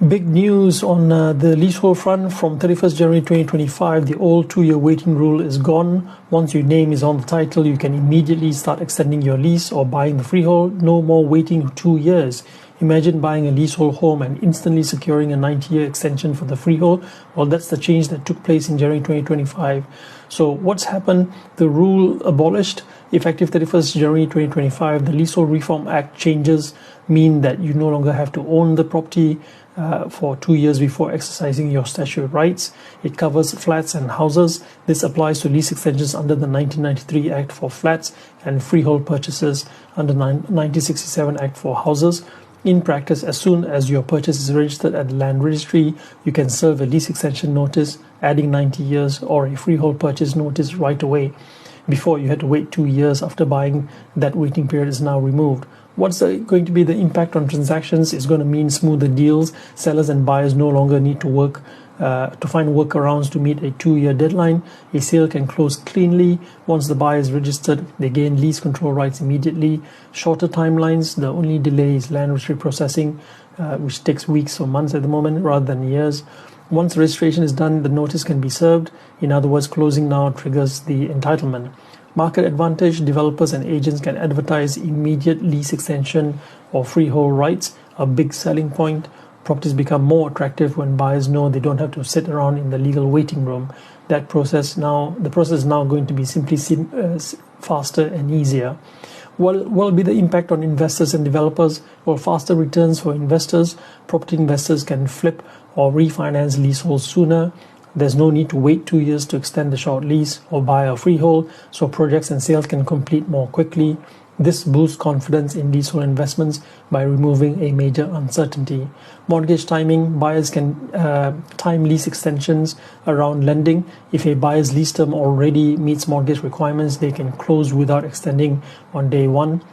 Big news on the leasehold front. From 31st January 2025, the old 2-year waiting rule is gone. Once your name is on the title, you can immediately start extending your lease or buying the freehold. No more waiting 2 years. Imagine buying a leasehold home and instantly securing a 90-year extension for the freehold. Well, that's the change that took place in January 2025. So what's happened? The rule abolished effective 31st January 2025. The Leasehold Reform Act changes mean that you no longer have to own the property for 2 years before exercising your statutory rights. It covers flats and houses. This applies to lease extensions under the 1993 Act for flats and freehold purchases under the 1967 Act for houses. In practice, as soon as your purchase is registered at the land registry, you can serve a lease extension notice adding 90 years or a freehold purchase notice right away. Before, you had to wait 2 years after buying. That waiting period is now removed. What's going to be the impact on transactions? It's going to mean smoother deals. Sellers and buyers no longer need to work to find workarounds to meet a 2-year deadline. A sale can close cleanly. Once the buyer is registered, they gain lease control rights immediately. Shorter timelines. The only delay is land registry processing, which takes weeks or months at the moment rather than years. Once registration is done, the notice can be served. In other words, closing now triggers the entitlement. Market advantage. Developers and agents can advertise immediate lease extension or freehold rights, a big selling point. Properties become more attractive when buyers know they don't have to sit around in the legal waiting room. The process is now going to be simply faster and easier. What will be the impact on investors and developers? Well, faster returns for investors. Property investors can flip or refinance leaseholds sooner. There's no need to wait 2 years to extend the short lease or buy a freehold, so projects and sales can complete more quickly. This boosts confidence in leasehold investments by removing a major uncertainty. Mortgage timing. Buyers can time lease extensions around lending. If a buyer's lease term already meets mortgage requirements, they can close without extending on day one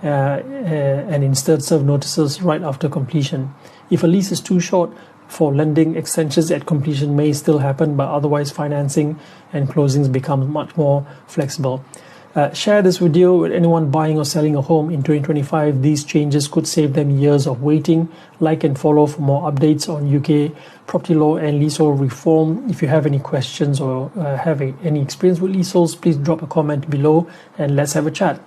and instead serve notices right after completion. If a lease is too short for lending, extensions at completion may still happen, but otherwise financing and closings become much more flexible. Share this video with anyone buying or selling a home in 2025. These changes could save them years of waiting. Like and follow for more updates on UK property law and leasehold reform. If you have any questions or have any experience with leaseholds, please drop a comment below and let's have a chat.